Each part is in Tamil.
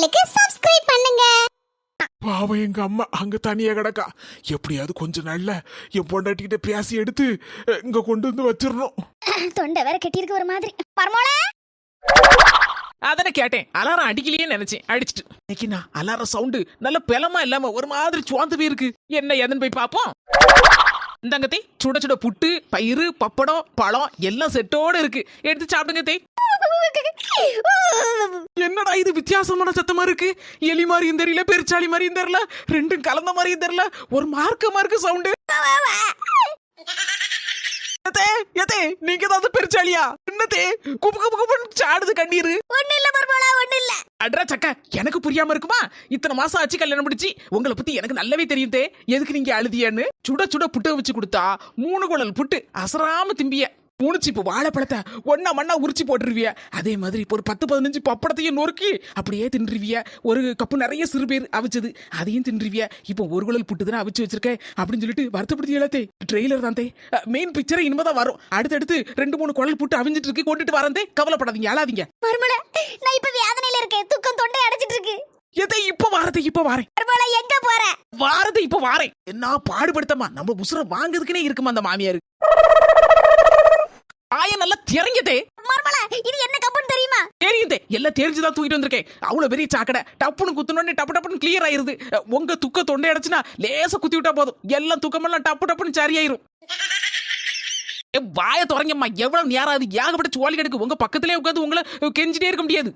சேனலுக்கு சப்ஸ்கிரைப் பண்ணுங்க. பாவம் எங்க அம்மா அங்க தனியா கிடக்கா. எப்படியாவது கொஞ்ச நாள்ல என் பொண்டாட்டிக்கிட்ட பேசி எடுத்து இங்க கொண்டு வந்து வச்சிடணும். தொண்டை வேற கெட்டிருக்கு ஒரு மாதிரி. பரமோளா அதானே கேட்டேன். அலாரம் அடிக்கலையே நினைச்சேன், அடிச்சிட்டு. இன்னைக்கு நான் அலாரம் சவுண்டு நல்ல பெலமா இல்லாம ஒரு மாதிரி சுவாந்து இருக்கு. என்ன எதுன்னு போய் பாப்போம். இந்தாங்கத்தை சுட சுட புட்டு, பயிறு, பப்படம், பழம் எல்லாம் செட்டோட இருக்கு. எடுத்து சாப்பிடுங்க தே. என்னடா இது வித்தியாசமான சத்தமா இருக்கு? எலி மாதிரியும் தெரியல, பெருச்சாளி மாதிரியும் தெரியல, ரெண்டும் கலந்த மாதிரியும் தெரியல, ஒரு மார்க்க சவுண்டு. நீங்க தான் பெருச்சாலியா? என்னதே குபு குபு குபுன்னு சாடுது கண்ணீரு? ஒண்ணு இல்ல பரமோளா, ஒண்ணு இல்ல. அட்ரா சக்க, எனக்கு புரியாம இருக்குமா? இத்தனை மாசம் ஆச்சு கல்யாணம் முடிச்சு. உங்களை பத்தி எனக்கு நல்லாவே தெரியும் தே. எதுக்கு நீங்க அழுதியான்னு. சுட சுட புட்டை வச்சு கொடுத்தா 3 குழல் புட்டு அசராம திம்பிய. மூணுச்சு இப்போ வாழைப்பழத்தை ஒன்னா மண்ணா உரிச்சு போட்டுருவிய. அதே மாதிரி இப்போ ஒரு 10-15 பப்படத்தையும் நொறுக்கி அப்படியே தின்றுவிய. ஒரு கப்பு நிறைய சிறு பேர் அவிச்சது அதையும் தின்றுவிய. இப்போ ஒரு குழல் புட்டு தானே அவிச்சு வச்சிருக்கேன் அப்படின்னு சொல்லிட்டு வருத்தப்படுத்தி எல்லாத்தே. ட்ரெய்லர் தான் தே, மெயின் பிக்சரை இனிமேதான் வரும். அடுத்தடுத்து 2-3 குழல் புட்டு அவிஞ்சிட்டு இருக்கு, கொண்டுட்டு வரந்தே. கவலைப்படாதீங்க, அழாதீங்க. பரமோளா நான் இப்ப வேதனையில இருக்கேன். துக்கம் தொண்டை அடைச்சிட்டு இருக்கு. எதை இப்ப வாரத்தை இப்ப வாரேன். பரமோளா எங்க போற? வாரத்தை இப்ப வாரேன். என்ன பாடுபடுத்தமா நம்ம உசுர வாங்குறதுக்குனே இருக்குமா அந்த மாமியாரு. ஆய நல்லா திறங்கதே. பரமோளா இது என்ன கப்புன்னு தெரியுமா? தெரியுதே, எல்லாம் தெரிஞ்சுதான் தூக்கிட்டு வந்திருக்கேன். அவ்வளவு பெரிய சாக்கடை டப்புன்னு குத்துனோடனே டப்பு டப்புன்னு கிளியர் ஆயிருது. உங்க துக்க தொண்டை அடைச்சுனா லேசா குத்தி விட்டா போதும், எல்லாம் துக்கமெல்லாம் டப்பு டப்புன்னு சரியாயிரும். வாய தொடங்கம்மா. எவ்வளவு நேரம் அது ஏகப்பட்ட சோழி கிடக்கு. உங்க பக்கத்திலே உட்காந்து உங்களை கெஞ்சிட்டே இருக்க முடியாது.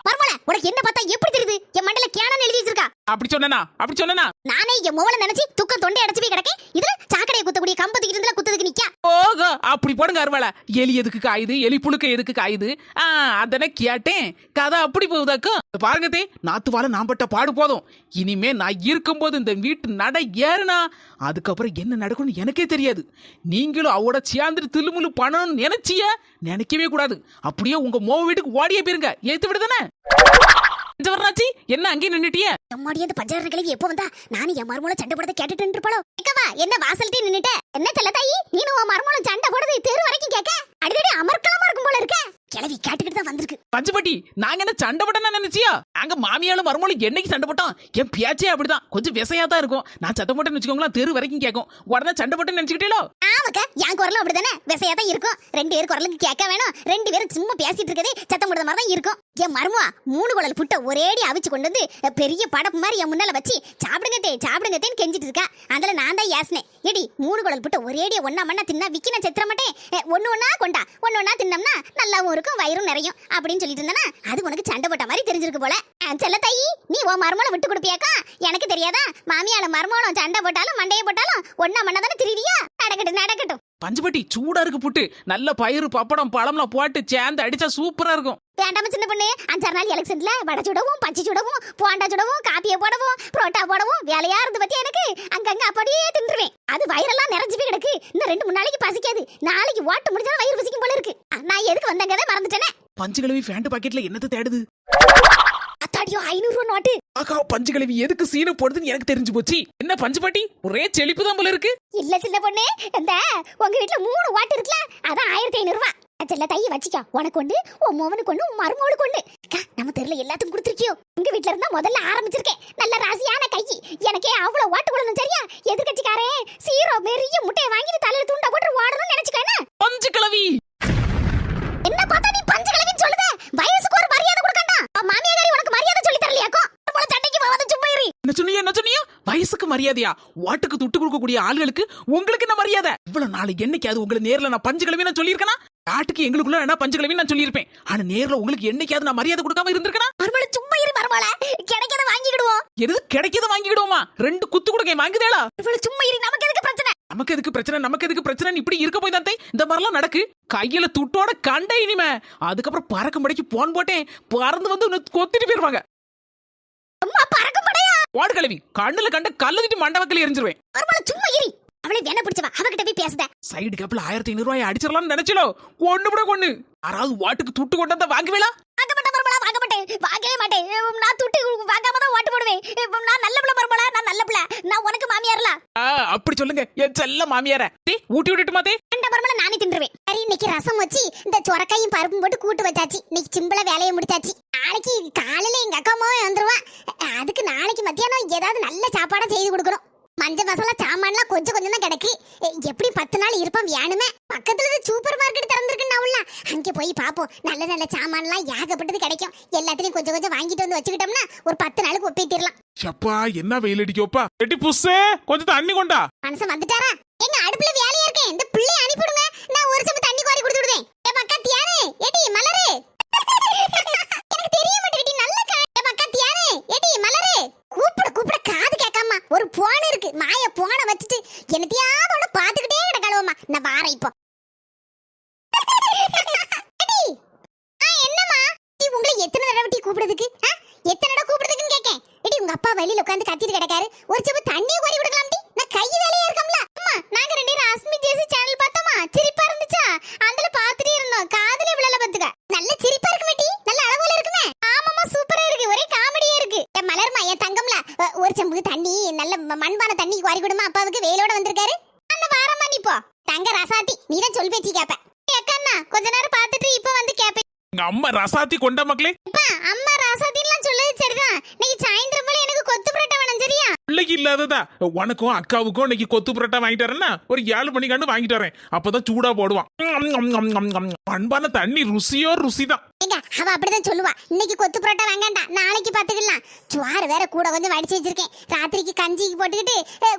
பரமோளா உனக்கு என்ன பார்த்தா எப்படி தெரியுது? என் மண்டல கேனன் எழுதி வச்சிருக்கா. அப்படி சொன்னா நானே என் மோவல நினைச்சு துக்கம் தொண்டை அடைச்சு போய் கிடக்கேன். இதுல சாக்கடையை குத்தக்கூடிய கம்பத்துக்கிட்டு இருந்தா குத்ததுக்கு நிக்கா. ஓகோ, அப்படி போடுங்க அருவாளா. எலி எதுக்கு காயுது, எலி புழுக்க எதுக்கு காயுது? அதனை கேட்டேன். கதை அப்படி போகுதாக்கும். பாருங்க தே, நாத்து வாழ நான் பட்ட பாடு போதும். இனிமே நான் இருக்கும்போது இந்த வீட்டு நடை ஏறுனா அதுக்கப்புறம் என்ன நடக்கும்னு எனக்கே தெரியாது. நீங்களும் அவட சேர்ந்துட்டு தில்லுமுள்ளு பணம் நினைச்சிய நினைக்கவே கூடாது. அப்படியே உங்க மோ வீட்டுக்கு ஓடியே போயிருங்க. ஏத்து விடுதானே என்ன அங்கே நின்னுட்டிய? எம்மாடி அந்த பஞ்சார கிழவி எப்போ வந்தா? நானும் என் மருமோள சண்டை போடுறத கேட்டுட்டு இருப்பாளோ? கேக்கவா என்ன வாசல்ட்டே நின்னுட்ட? என்ன செல்ல தாயி நீனும் உன் மருமோள சண்டை போடுறது தெரு வரைக்கும் கேட்க? அடிக்கடி அமர்க்கலமா இருக்கும் போல இருக்க. கிழவி கேட்டுக்கிட்டு தான் வந்திருக்கு. பஞ்சுபட்டி, நாங்க என்ன சண்டை போட்டா நினைச்சியா? அங்க மாமியாலும் மருமோளும் என்னைக்கு சண்டை போட்டோம்? என் பேச்சே அப்படிதான், கொஞ்சம் விசையா தான் இருக்கும். நான் சத்தம் போட்டேன்னு வச்சுக்கோங்களேன், தெரு வரைக்கும் கேட்கும். உடனே சண்டை போட்டேன்னு நினைச்சுக்கிட்டீங்களோ? ஆமாக்கா, என் குரலும் அப்படிதானே விசையா தான் இருக்கும். 2 பேர் குரலுக்கு கேட்க வேணும். 2 பேரும் சும்மா பேசிட்டு இருக்கதே சத்தம் போடுற மாதிரி தான் இருக்கும். என் மருமவா 3 குழல் புட்டை ஒரேடி அவிச்சு கொண்டு வந்து பெரிய படப்பு மாதிரி என் முன்னால வச்சு சாப்பிடுங்கத்தேன்னு கெஞ்சிட்டு இருக்கா. அதுல நான் தான் யாசினேன். ஏடி 3 குழல் புட்டை ஒரேடியா ஒன்னா மண்ணா தின்னா விக்கின செத்துற மாட்டேன். ஒண்ணு ஒண்ணா தின்னம்னா நல்லாவும் இருக்கும், வயிறும் நிறையும் அப்படின்னு சொல்லிட்டு இருந்தானா அது உனக்கு சண்டை போட்ட மாதிரி தெரிஞ்சிருக்கு போல. செல்ல தாயி நீ உன் மருமோள விட்டு கொடுப்பியாக்கா? எனக்கு தெரியாதா? மாமியால மருமோளம் சண்டை போட்டாலும் மண்டையை போட்டாலும் ஒன்னா மண்ணா தானே திரியா? நடக்கட்டும். பஞ்சுபட்டி சூடா இருக்கு புட்டு. நல்ல பயிறு, பப்படம், பழம்லாம் போட்டு சேர்ந்து அடிச்சா சூப்பரா இருக்கும். வேண்டாம சின்ன பொண்ணு, 5-6 நாள் எலெக்ஷன்ல வடை சுடவும், பச்சி சுடவும், போண்டா சுடவும், காப்பியை போடவும், புரோட்டா போடவும் வேலையா இருந்து பத்தி எனக்கு அங்கங்க அப்படியே தின்றுவேன். அது வயிறெல்லாம் நிறைஞ்சு போய் கிடக்கு. இன்னும் 2-3 நாளைக்கு பசிக்காது. நாளைக்கு ஓட்டு முடிஞ்சா வயிறு பசிக்கும் போல இருக்கு. நான் எதுக்கு வந்தங்கதை மறந்துட்டேனே. பஞ்சு கிழவி ஃபேண்ட் பாக்கெட்ல என்னத்தை தேடுது? அத்தாடியோ 500 ரூபா நோட்டு. ஆகா, பஞ்சு கிழவி எதுக்கு சீன போடுதுன்னு எனக்கு தெரிஞ்சு போச்சு. என்ன பஞ்சுபாட்டி ஒரே செழிப்பு தான் போல இருக்கு. இல்ல சின்ன பொண்ணு, இந்த உங்க வீட்டுல 3 வாட்டு இருக்குல, அதான் 1500 ரூபா. செல்ல தைய வச்சிக்கா. உனக்கு ஒண்ணு, உன் மோவனுக்கு ஒண்ணு, உன் மருமோளுக்கு ஒண்ணு. நம்ம தெருல எல்லாத்துக்கும் கொடுத்துருக்கியோ? உங்க வீட்டுல இருந்தா முதல்ல ஆரம்பிச்சிருக்கேன். நல்ல ராசியான கை. எனக்கே அவ்வளவு வாட்டு கொடுணும் சரியா? எதிர்கட்சிக்காரே சீரோ பெரிய முட்டையை வாங்கிட்டு தலையில துண்டா போட்டு ஓடணும்னு நினைச்சுக்கேன்னு. பஞ்சு கிழவி என்ன பார்த்தா நீ பஞ்சு கிழவின்னு சொல்லுத? வயசுக்கு ஒரு மரியாதை கொடுக்கண்டா. மாமியாரி உனக்கு மரியாதை சொல்லி தரலையாக்கோ? போல சட்டைக்கு வாத சும்மா இரு. என்ன சொன்னியா? வயசுக்கு மரியாதையா? வாட்டுக்கு துட்டு கொடுக்கக்கூடிய ஆளுகளுக்கு உங்களுக்கு என்ன மரியாதை? இவ்வளவு நாள் என்னைக்காவது உங்களை நேர்ல நான் பஞ்சு கிழவி நான் சொல்லியிருக்கேனா? காட்டுக்கு எங்களுக்குள்ள என்ன பஞ்சு கிழவி நான் சொல்லியிருப்பேன். ஆனா நேர்ல உங்களுக்கு என்னைக்காவது நான் மரியாதை கொடுக்காம இருந்திருக்கேனா? மறுபடி சும்மா இரு மறுபடி. கிடைக்கத வாங்கிடுவோம். எது கிடைக்கத வாங்கிடுவோமா? 2 குத்து கொடுக்க வாங்குதேடா. மறுபடி சும்மா இரு. நமக்கு எதுக்கு பிரச்சனை? நமக்கு எதுக்கு பிரச்சனை? இப்படி இருக்க போய் தான் இந்த மாதிரிலாம் நடக்கு. கையில துட்டோட கண்ட இனிமே அதுக்கப்புறம் பறக்க மடைக்கு போன் போட்டேன். பறந்து வந்து கொத்திட்டு போயிருவாங்க. அம்மா பறக்க மடையா? வாடு கிழவி கண்ணுல கண்ட கல்லதிட்டு மண்டபத்துல எரிஞ்சிருவேன். மறுபடி சும்மா இரு. அவளை வேண பிடிச்சவா, அவகிட்ட போய் பேசுத. சைடு கேப்ல 1500 ரூபாய் அடிச்சிடலாம்னு நினைச்சலோ? ஒண்ணு யாராவது வாட்டுக்கு துட்டு கொண்டு வந்தா வாங்குவேளா? வாங்க மாட்டேன். வாங்கவே மாட்டேன். நான் துட்டு வாங்காம தான் ஓட்டு போடுவேன். நான் நல்ல பிள்ளை மருமகளா? நான் நல்ல பிள்ளை. நான் உனக்கு மாமியார்ல. அப்படி சொல்லுங்க என் செல்ல மாமியார. ஊட்டி விட்டுட்டுமா தே? போறமல நானே தின்றுவேன். சரி இன்னைக்கு ரசம் வச்சு இந்த சொரக்காயும் பருப்பும் போட்டு கூட்டு வச்சாச்சு. இன்னைக்கு சிம்பிளா வேலையை முடிச்சாச்சு. நாளைக்கு காலையில எங்க அக்கா அம்மாவே வந்துருவான். அதுக்கு நாளைக்கு மத்தியானம் ஏதாவது நல்ல சாப்பாடா செய்து கொடுக்கணும். மஞ்ச மசாலா சாமான்லாம் கொஞ்சம் கொஞ்சம் தான் கிடக்கு. எப்படி 10 நாள் இருப்பான் வேணுமே. பக்கத்துல சூப்பர் மார்க்கெட் திறந்திருக்குன்னு அங்கே போய் பாப்போம். நல்ல நல்ல சாமான்லாம் ஏகப்பட்டது கிடைக்கும். எல்லாத்தையும் கொஞ்சம் கொஞ்சம் வாங்கிட்டு வந்து வச்சுக்கிட்டோம்னா ஒரு 10 நாளுக்கு ஒப்பிட்டிடலாம். சப்பா என்ன வெயில் அடிக்கோப்பா. எட்டி புஸ்ஸே கொஞ்சம் தண்ணி கொண்டா. மனுஷன் வந்துட்டாரா? எங்க அடுப்புல வேலையா இருக்கேன். இந்த பிள்ளை அனுப்பிடுங்க. நான் ஒரு சம தண்ணி கோரி கொடுத்து விடுவேன். ஏ பக்கத்து யாரு? ஏடி மலரு. எனக்கு தெரிய மாட்டேடி நல்ல ஏ பக்கத்து யாரு? ஏடி மலரு. கூப்பிட காது கேட்காம ஒரு போன் இருக்கு. மாய போனை வச்சுட்டு என்னத்தையாவது ஒண்ணு பாத்துக்கிட்டே கிடக்கலவமா. நான் வாரேன் இப்போ. என்னம்மா உங்களை எத்தனை தடவை டீ கூப்பிடுறதுக்கு? எத்தனை தடவை கூப்பிடுறதுக்குன்னு கேட்கேன். ஏடி உங்க அப்பா வெளியில உட்காந்து கத்திட்டு கிடக்காரு. ஒரு சப்பு தண்ணியை கோரி விடலாம் டி. நான் கை வேலையா இருக்கம்ல. அம்மா நாங்க ரெண்டு பேரும் அஸ்மி ஜேசி சேனல் பார்த்தோமா? சிரிப்பா இருந்துச்சா? அதுல பாத்துட்டே இருந்தோம். காதுல விழல பாத்துக்க. நல்ல சிரிப்பா இருக்கு மேட்டி. நல்ல அளவுல இருக்குமே. ஆமாமா சூப்பரா இருக்கு. ஒரே காமெடியா இருக்கு. என் மலர்மா என் தங்கம்ல ஒரு சம்புக்கு தண்ணி நல்ல மண்பான தண்ணி கோரி கொடுமா. அப்பாவுக்கு வேலோட வந்திருக்காரு. அந்த வாரமா நீ போ. தங்க ரசாத்தி நீதான் சொல் பேச்சு கேப்ப. அக்கா கொஞ்ச நேரம் பாத்துட்டு இப்ப வந்து கேப்பேன். எங்க அம்மா ரசாத்தி கொண்ட மக்களே. அம்மா ராசாத்தின்லாம் சொல்லுது சரிதான். நீங்க சாயந்தரம் போல எனக்கு கொத்து புரோட்டா வேணும் சரியா? பிள்ளைக்கு இல்லாததா உனக்கும் அக்காவுக்கும் இன்னைக்கு கொத்து புரோட்டா வாங்கிட்டு வரேன்னா ஒரு 7 மணிக்காண்டு வாங்கிட்டு வரேன். அப்பதான் சூடா போடுவான். அன்பான தண்ணி ருசியோ ருசிதான். ஏங்க அவ அப்படிதான் சொல்லுவா. இன்னைக்கு கொத்து புரோட்டா வாங்கண்டா நாளைக்கு பாத்துக்கலாம். சுவாறு வேற கூட கொஞ்சம் வடிச்சு வச்சிருக்கேன். ராத்திரிக்கு கஞ்சிக்கு போட்டுக்கிட்டு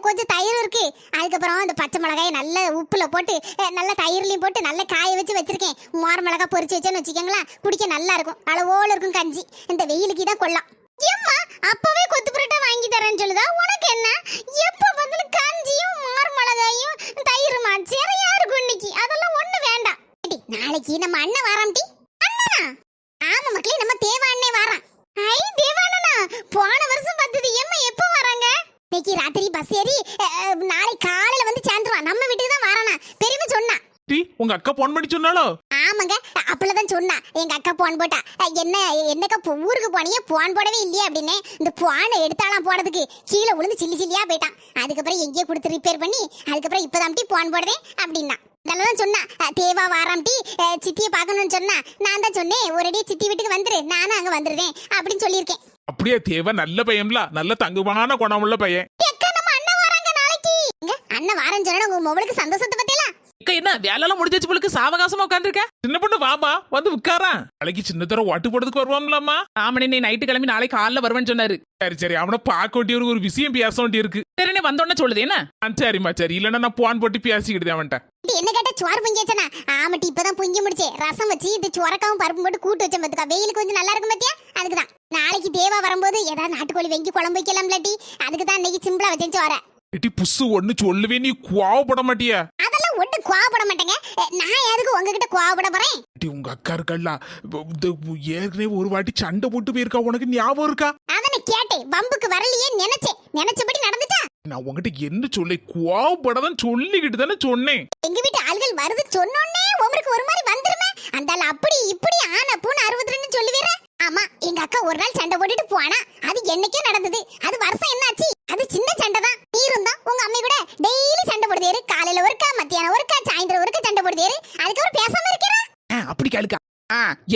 கொஞ்சம் தயிர் இருக்கு. அதுக்கப்புறம் இந்த பச்சை மிளகாயை நல்ல உப்புல போட்டு நல்ல தயிர்லயும் போட்டு நல்ல காய வச்சு வச்சிருக்கேன். மோர மிளகா பொரிச்சு வச்சேன்னு வச்சுக்கோங்களேன். குடிக்க நல்லா இருக்கும். அளவோல இருக்கும் கஞ்சி. இந்த வெயிலுக்கு தான் கொள்ளலாம். ஏம்மா அப்பவே கொத்து புரோட்டா வாங்கி தரேன்னு சொல்லுதா? உனக்கு என்ன எப்ப பதில் கஞ்சியும் மோர மிளகாயும் தயிருமா சரியா இருக்கும் இன்னைக்கு. அதெல்லாம் ஒண்ணு வேண்டாம். நாளைக்கு நம்ம அண்ணன் வாராம் டி. அண்ணா ஆமா மக்களே நம்ம தேவா அண்ணே வாரான். ஐ தேவானனா போன வருஷம் பார்த்தது. ஏம்மா எப்போ வராங்க? இன்னைக்கு ராத்திரி பஸ் ஏறி நாளை காலையில வந்து சேர்ந்துருவான். நம்ம வீட்டுக்கு தான் வரானா பெரியம்மா சொன்னா. டி உங்க அக்கா போன் பண்ணி சொன்னாலோ? ஆமாங்க அப்பளதான் சொன்னா. எங்க அக்கா போன் போட்டா. என்னக்கா ஊருக்கு போனியே போன் போடவே இல்லையா அப்படின்னு. இந்த போனை எடுத்தாலாம் போடுறதுக்கு கீழே விழுந்து சில்லி சில்லியா போயிட்டான். அதுக்கப்புறம் எங்கேயோ கொடுத்து ரிப்பேர் பண்ணி அதுக்கப்புறம் இப்பதான் டி போன் போடுறேன் அப்படின்னா. இதெல்லாம் சொன்னா தேவா வாராம் டி சித்தியை பார்க்கணும்னு சொன்னா. நான் தான் சொன்னேன் ஒரேடி சித்தி வீட்டுக்கு வந்துரு நானும் அங்க வந்துருவேன் அப்படின்னு சொல்லியிருக்கேன். அப்படியே தேவ நல்ல பையன்ல நல்ல தங்குமான குணமுள்ள பையன். நம்ம அண்ணன் வராங்க நாளைக்கு. அண்ணன் வாரன்னு சொன்னா உங்க மொபைலுக்கு சந்தோஷத்தை பத்தியெல்லாம் என்ன வேலையெல்லாம் முடிஞ்சிச்சு போலுக்கு சாவகாசமா உட்காந்துருக்க. சின்ன பொண்ணு வாமா வந்து உட்காரா. நாளைக்கு சின்ன தர ஓட்டு போடுறதுக்கு வருவான்லம்மா. ஆமனே நீ நைட்டு கிளம்பி நாளைக்கு காலைல வருவேன்னு சொன்னாரு. சரி அவனை பார்க்க வேண்டிய ஒரு விஷயம் பேச வேண்டி இருக்கு. சரி வந்தோடனே சொல்லுது என்ன? சரிம்மா சரி இல்லன்னா நான் போன் போட்டு பேசிக்கிட்டு அவன்கிட்ட. என்ன கேட்டா சோறு பொங்கியாச்சனா? ஆமாட்டி இப்பதான் பொங்கி முடிச்சே. ரசம் வச்சு இந்த சோரக்காவும் பருப்பும் போட்டு கூட்டு வச்சேன் பாத்துக்கா. வெயிலுக்கு கொஞ்சம் நல்லா இருக்கும் பாத்தியா? அதுக்குதான் நாளைக்கு தேவா வரும்போது ஏதாவது நாட்டுக்கோழி வெங்கி குழம்பு வைக்கலாம்லாட்டி. அதுக்கு தான் இன்னைக்கு சிம்பிளா வச்சேன் சோற. எட்டி புசு ஒண்ணு சொல்லுவே நீ கோவப்பட மாட்டியா? அதெல்லாம் ஒண்ணு கோவப்பட மாட்டேங்க. நான் எதுக்கு உங்ககிட்ட கோவப்பட போறேன்? உங்க அக்கா இருக்கல்ல ஏற்கனவே ஒரு வாட்டி சண்டை போட்டு போயிருக்கா. உனக்கு ஞாபகம் இருக்கா? அதனை கேட்டேன். பம்புக்கு வரலையே நினைச்சேன். நினைச்சபடி நடந்துட்டா. நான் உங்ககிட்ட என்ன சொல்ல கோவப்படாதான் சொல்லிக்கிட்டு தானே சொன்னேன். எங்க வீட்டு ஆள்கள் வருது சொன்னோன்னே உங்களுக்கு ஒரு மாதிரி வந்துருமே. அந்தால அப்படி இப்படி ஆன பூன 62 சொல்லுவீர. ஆமா எங்க அக்கா ஒரு நாள் சண்டை போட்டுட்டு போனா. அது என்னைக்கே நடந்தது. அது வருஷம் என்னாச்சு? அது சின்ன சண்டை தான். நீ இருந்தா உங்க அம்மை கூட டெய்லி சண்டை போடுதேரு. காலையில ஒருக்கா மத்தியானம் ஒருக்கா சாயந்தரம் ஒருக்கா சண்டை போடுதேரு. அதுக்கப்புறம் பேசாம இருக்கிறா. அப்படி கேளுக்கா.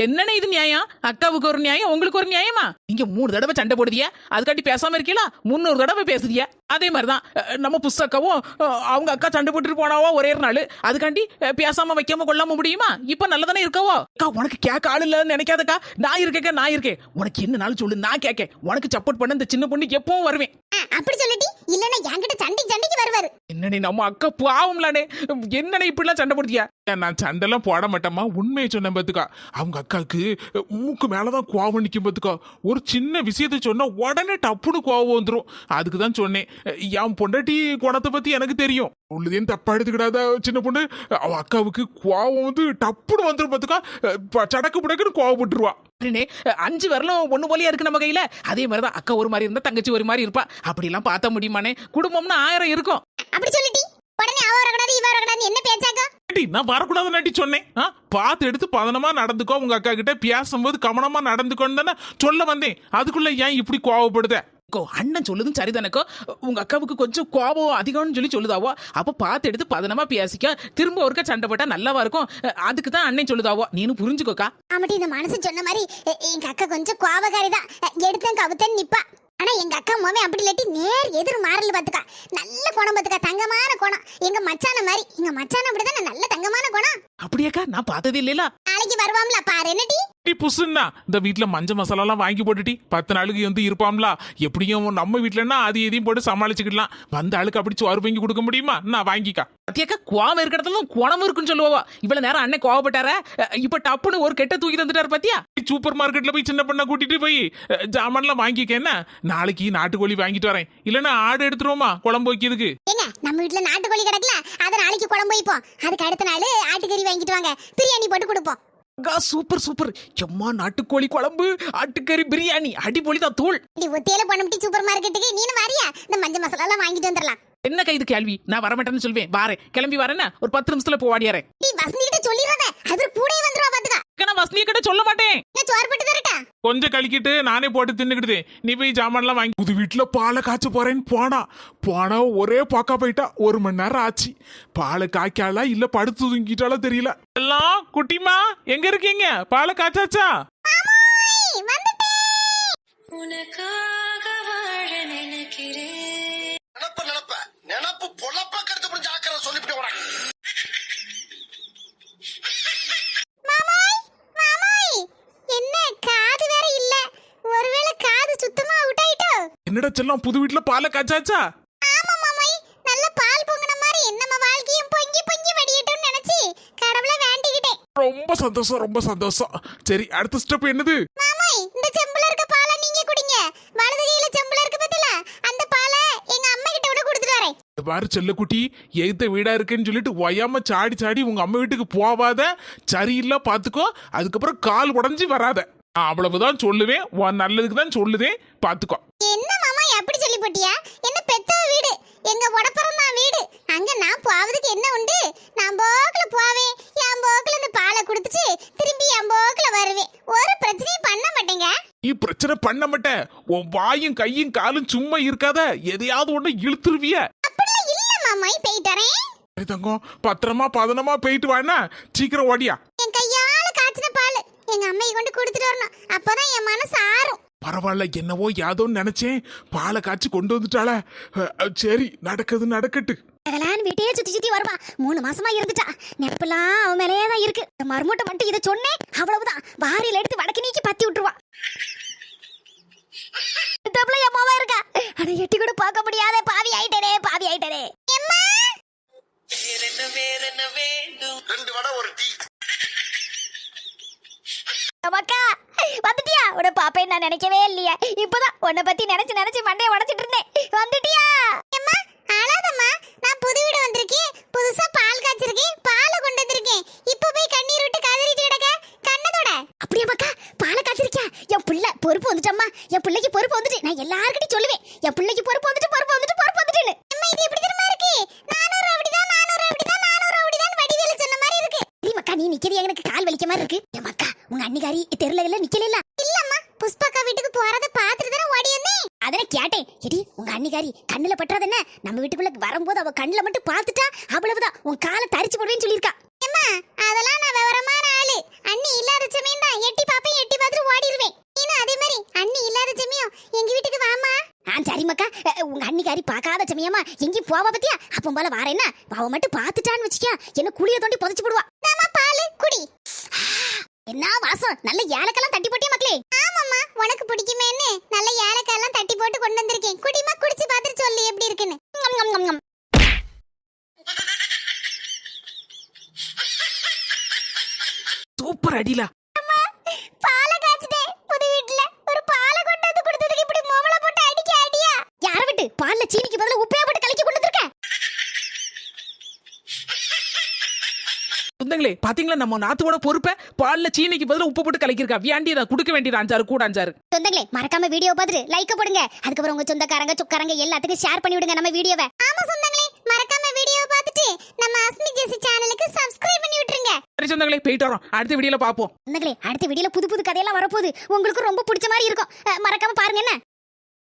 என்னன்னு இது நியாயம்? அக்காவுக்கு ஒரு நியாயம் உங்களுக்கு ஒரு நியாயமா? நீங்க 3 தடவை சண்டை போடுதியா? அதுக்காட்டி பேசாம இருக்கீங்களா? 300 தடவை பேசுதியா? அதே மாதிரிதான் நம்ம புஸ்தக்காவும் அவங்க அக்கா சண்டை போட்டுட்டு போனாவோ ஒரே நாள். அதுக்காண்டி பேசாம வைக்காம கொள்ளாம முடியுமா? இப்ப நல்லதானே இருக்கவோ. அக்கா உனக்கு கேட்க ஆள் இல்லன்னு நினைக்காதக்கா. நான் இருக்கேன். உனக்கு என்ன நாள் சொல்லு நான் கேட்க. உனக்கு சப்போர்ட் பண்ண இந்த சின்ன பொண்ணு எப்பவும் வருவேன். அப்படி சொல்லிட்டி இல்லன்னா என்கிட்ட சண்டைக்கு வருவாரு. என்னனே நம்ம அக்கா பாவம்லானே. என்னனே இப்படிலாம் சண்டை போடுதியா? நான் சண்டைலாம் போட மாட்டேம்மா. உண்மையை சொன்னேன் பாத்துக்கா. அவங்க அக்காவுக்கு மூக்கு மேலதான் கோவம் நிக்கும் பாத்துக்கா. ஒரு சின்ன விஷயத்த சொன்னா உடனே டப்புன்னு கோவம் வந்துடும். அதுக்கு தான் சொன்னேன். என் பொண்டாட்டி குணத்தை பத்தி எனக்கு தெரியும். உள்ளதேன்னு தப்பா எடுத்துக்கிடாத சின்ன பொண்ணு. அவ அக்காவுக்கு கோவம் வந்து டப்புன்னு வந்துடும் பாத்துக்கா. சடக்கு புடக்குன்னு கோவப்பட்டுருவா. 5 வரலும் ஒண்ணு போலியா இருக்கு நம்ம கையில. அதே மாதிரிதான் அக்கா ஒரு மாதிரி இருந்தா தங்கச்சி ஒரு மாதிரி இருப்பா. அப்படி எல்லாம் பார்த்தா முடியுமானே? குடும்பம்னா 1000 இருக்கும். அப்படி சொல்லிட்டி உடனே அவ வரக்கூடாது இவ வரக்கூடாது என்ன பேச்சாக்கா? நான் வரக்கூடாது நாட்டி சொன்னேன். பார்த்து எடுத்து பதனமா நடந்துக்கோ. உங்க அக்கா கிட்ட பேசும்போது கவனமா நடந்துக்கோன்னு தானே சொல்ல வந்தேன். அதுக்குள்ள ஏன் இப்படி கோவப்படுத? அண்ணன் சொல்லுதும் சரிதானக்கோ. உங்க அக்காவுக்கு கொஞ்சம் கோபம் அதிகம்னு சொல்லி சொல்லுதாவோ. அப்ப பார்த்து எடுத்து பதனமா பேசிக்க. திரும்ப ஒருக்க சண்டை போட்டா நல்லாவா இருக்கும். அதுக்கு தான் அண்ணன் சொல்லுதாவோ. நீனும் புரிஞ்சுக்கோக்கா. ஆமாட்டி இந்த மனசு சொன்ன மாதிரி எங்க அக்கா கொஞ்சம் கோபக்காரி தான். எடுத்தேன் கவுத்தேன்னு நிப்பா. ஆனா எங்க அக்கா மோமே அப்படி இல்லாட்டி நேர் எதிர் மாறல் பாத்துக்கா. நல்ல குணம் பாத்துக்கா, தங்கமான குணம். எங்க மச்சான மாதிரி. எங்க மச்சான அப்படிதானே நல்ல தங்கமான குணம். அப்படியாக்கா? நான் பார்த்ததே இல்லையா? நாளைக்கு வருவாம்ல பாரு. என்னடி புசுன்னா இந்த வீட்டுல மஞ்ச மசாலாலாம் வாங்கி போட்டுட்டி 10 நாளுக்கு வந்து இருப்பாம்ல. எப்படியும் நம்ம வீட்டுலன்னா அது எதையும் போட்டு சமாளிச்சுக்கிடலாம். வந்த ஆளுக்கு அப்படி சோறு வாங்கி கொடுக்க முடியுமா? நான் வாங்கிக்கா. அத்தியாக்கா கோவம் இருக்கிறதுல குணமும் இருக்குன்னு சொல்லுவா. இவ்வளவு நேரம் அண்ணன் கோவப்பட்டார, இப்ப டப்புன்னு ஒரு கெட்ட தூக்கி தந்துட்டாரு பாத்தியா. சூப்பர் மார்க்கெட்ல போய் சின்ன பண்ண கூட்டிட்டு போய் ஜாமான்லாம் வாங்கிக்க. என்ன நாளைக்கு நாட்டுக்கோழி வாங்கிட்டு வரேன். இல்லன்னா ஆடு எடுத்துருவோமா குழம்பு வைக்கிறதுக்கு. ஏங்க நம்ம வீட்ல நாட்டுக்கோழி கிடக்கல, அத நாளைக்கு குழம்பு வைப்போம். அதுக்கு அடுத்த நாள் ஆட்டுக்கறி வாங்கிட்டு வாங்க, பிரியாணி போட்டு கொடுப்போம். Super super. எம்மா நாட்டுக்கோழி குழம்பு, ஆட்டுக்கறி பிரியாணி அடிப்பொலி தான் தூள். இப்படி ஒத்தையில பண்ணி சூப்பர் மார்க்கெட்டுக்கு நீனு வாரியா? இந்த மஞ்சள் மசாலா எல்லாம் வாங்கிட்டு வந்துடலாம். என்ன கைது கேள்வி? நான் வரமாட்டேன்னு சொல்வேன். வாரேன், கிளம்பி வரேன்னா ஒரு 10 நிமிஷத்துல போவாடியாரேன். நீ வசந்தி கிட்ட சொல்லிராத, அவர் கூடவே வந்துருவா பாத்துக்க. நான் வசந்திய கிட்ட சொல்ல மாட்டேன். நான் சோறு போட்டு தரட்டா? கொஞ்சம் கழிக்கிட்டு நானே போட்டு தின்னுக்கிட்டு நீ போய் ஜாமான்லாம் வாங்கி. புது வீட்டுல பாலை காய்ச்ச போறேன்னு போனா ஒரே பாக்கா போயிட்டா. 1 மணி நேரம் ஆச்சு. பாலை காய்க்காளா இல்ல படுத்து தூங்கிட்டாலோ தெரியல. எல்லாம் குட்டிமா எங்க இருக்கீங்க? பாலை காய்ச்சாச்சா? உனக்காக வாழ நினைக்கிறேன். நினப்பு பொழப்ப கருத்து புரிஞ்சு ஆக்கிற சொல்லிவிட்டு போறாங்க. என்ன காது வேற இல்ல? ஒருவேளை காது சுத்தமா அவுட் ஆயிட்டோ? என்னடா செல்லம் புது வீட்டுல பாலை காய்ச்சாச்சா? ஆமா மாமாய், நல்ல பால் பொங்குன மாதிரி நம்ம வாழ்க்கையும் பொங்கி பொங்கி வடியட்டும்னு நினைச்சி கடவுளை வேண்டிக்கிட்டேன். ரொம்ப சந்தோஷம். சரி அடுத்த ஸ்டெப் என்னது? மாமாய், இந்த செம்புல இருக்க பாலை நீங்க குடிங்க. வலது கையில செம்புல இருக்க பத்தில அந்த பாலை எங்க அம்மா கிட்ட விட கொடுத்துட்டு வரேன். பாரு செல்லக்குட்டி, எய்த வீடா இருக்குன்னு சொல்லிட்டு ஒயாம சாடி உங்க அம்மா வீட்டுக்கு போவாத. சரியில்லை பாத்துக்கோ. அதுக்கப்புறம் கால் உடஞ்சி வராத. அவ்வளவுதான் சொல்லுவேன். உன் நல்லதுக்கு தான் சொல்லுதேன், பாத்துக்கோ. என்ன மாமாய் அப்படி சொல்லி போட்டியா? என்ன பெத்த வீடு, எங்க உடப்பறம் தான் வீடு. அங்க நான் போவதுக்கு என்ன உண்டு? நான் போக்குல போவேன், என் போக்குல இந்த பாலை குடுத்துட்டு திரும்பி என் போக்குல வருவேன். ஒரு பிரச்சனையும் பண்ண மாட்டேங்க. நீ பிரச்சனை பண்ண மாட்ட. உன் வாயும் கையும் காலும் சும்மா இருக்காத. எதையாவது ஒண்ணு இழுத்துருவிய. அப்படிலாம் இல்ல மாமாய், போயிட்டறேன். தங்கம் பத்திரமா பதனமா போயிட்டு வானா. சீக்கிரம் ஓடியா. என் கையால காய்ச்சின பால் எங்க அம்மையை கொண்டு கொடுத்துட்டு வரணும். அப்பதான் என் மனசு ஆறும். பரவாயில்ல, என்னவோ யாதோன்னு நினைச்சேன். பாலை காய்ச்சி கொண்டு வந்துட்டாள. சரி நடக்குது நடக்கட்டு. அதெல்லாம் வீட்டையே சுத்தி வருவா. 3 மாசமா இருந்துட்டா. நெப்பெல்லாம் அவன் மேலேயே தான் இருக்கு. மருமூட்டை மட்டும் இதை சொன்னேன், அவ்வளவுதான். வாரியில எடுத்து வடக்கு நீக்கி பத்தி விட்டுருவா. அம்மாவா இருக்கா? ஆனா எட்டி கூட பார்க்க முடியாத பாவி ஆயிட்டனே. வேற என்ன வேண்டும்? 2 வடை ஒரு டீ. அக்கா வந்துட்டியா? உன்னை பாப்பேன்னு நான் நினைக்கவே இல்லையா. இப்பதான் உன்னை பத்தி நினைச்சு மண்டையை உடைச்சிட்டு இருந்தேன். வந்துட்டியா? அம்மா அழாதம்மா, நான் புது வீடு வந்திருக்கேன். புதுசா பால் காய்ச்சிருக்கேன், பாலை கொண்டு வந்திருக்கேன். இப்ப போய் கண்ணீர் விட்டு கதறிட்டு கிடக்க கண்ணதோட. அப்படியே மக்கா பாலை காய்ச்சிருக்கியா? என் பிள்ளை பொறுப்பு வந்துட்டம்மா. என் பிள்ளைக்கு பொறுப்பு வந்துட்டு. நான் எல்லார்கிட்டையும் சொல்லுவேன், என் பிள்ளைக்கு பொறுப்பு வந்துட்டுன்னு. அம்மா இது எப்படி தெரியுமா இருக்கு? 400 அப்படிதான் வடிவேலு சொன்ன மாதிரி இருக்கு. மக்கா நீ நிக்கிறது எனக்கு கால் வலிக்க மாதிரி இருக்கு. என் மக்கா உங்க அன்னிகாரி தெருல எல்லாம் நிக்கல. இல்லம்மா, புஷ்பாக்கா வீட்டுக்கு போறத பாத்துட்டு தானே ஓடி வந்தேன். அதனை கேட்டேன். எடி உங்க அன்னிகாரி கண்ணுல பற்றாத என்ன? நம்ம வீட்டுக்குள்ள வரும்போது அவ கண்ணுல மட்டும் பாத்துட்டா அவ்வளவுதான், உன் காலை தரிச்சு போடுவேன்னு சொல்லியிருக்கா. அம்மா அதெல்லாம் நான் விவரமான ஆளு. அண்ணி இல்லாத சமயம் தான் எட்டி பாப்பேன், எட்டி பார்த்துட்டு ஓடிடுவேன். நீனும் அதே மாதிரி அண்ணி இல்லாத சமயம் எங்க வீட்டுக்கு வாமா. சரி மக்கா, உங்க அன்னிகாரி பார்க்காத சமயமா எங்கேயும் போவா பத்தியா? அப்போ போல வாரேன்னா அவ மட்டும் பாத்துட்டான்னு வச்சுக்கியா என்ன குளிய தோண்டி புதைச்சு போடுவா. பாலு குடி. என்ன வாசம்! நல்ல ஏலக்காய் தட்டி போட்டியா மக்களே? ஆமாம்மா, உனக்கு பிடிக்குமேன்னு நல்ல ஏலக்காய் எல்லாம் தட்டி போட்டு கொண்டு வந்திருக்கேன். குடிமா, குடிச்சு பார்த்துட்டு சொல்லு எப்படி இருக்குன்னு. சூப்பர் அடிலா. பாலை காய்ச்சிட்டேன் புது வீட்டுல. ஒரு பாலை கொண்டு வந்து கொடுத்ததுக்கு இப்படி மோமள போட்டு அடியா? யார விட்டு பால்ல சீனிக்கு பதிலா உப்பையா போட்டு கலக்கி கொண்டு வந்திருக்க? சொந்தங்களே பாத்தீங்களா, நம்ம நாத்தோட பொறுப்பை பால்ல சீனிக்கு பதிலா உப்பு போட்டு கலக்கிருக்கா. வேண்டியதா கொடுக்க வேண்டியது 5 கூட 5. சொந்தங்களே மறக்காம வீடியோ பார்த்துட்டு லைக் போடுங்க. அதுக்கப்புறம் உங்க சொந்தக்காரங்க சொக்காரங்க எல்லாத்துக்கும் ஷேர் பண்ணி விடுங்க நம்ம வீடியோவை. ஆமா சொந்தங்களே, மறக்காம வீடியோவை பார்த்துட்டு நம்ம அஸ்மி ஜெசி சேனலுக்கு சப்ஸ்கிரைப் பண்ணி விட்டுருங்க. சரி சொந்தங்களே, போயிட்டு வரோம். அடுத்த வீடியோல பாப்போம். சொந்தங்களே அடுத்த வீடியோல புது கதையெல்லாம் வரப்போகுது. உங்களுக்கு ரொம்ப பிடிச்ச மாதிரி இருக்கும். மறக்காம பாருங்க என்ன.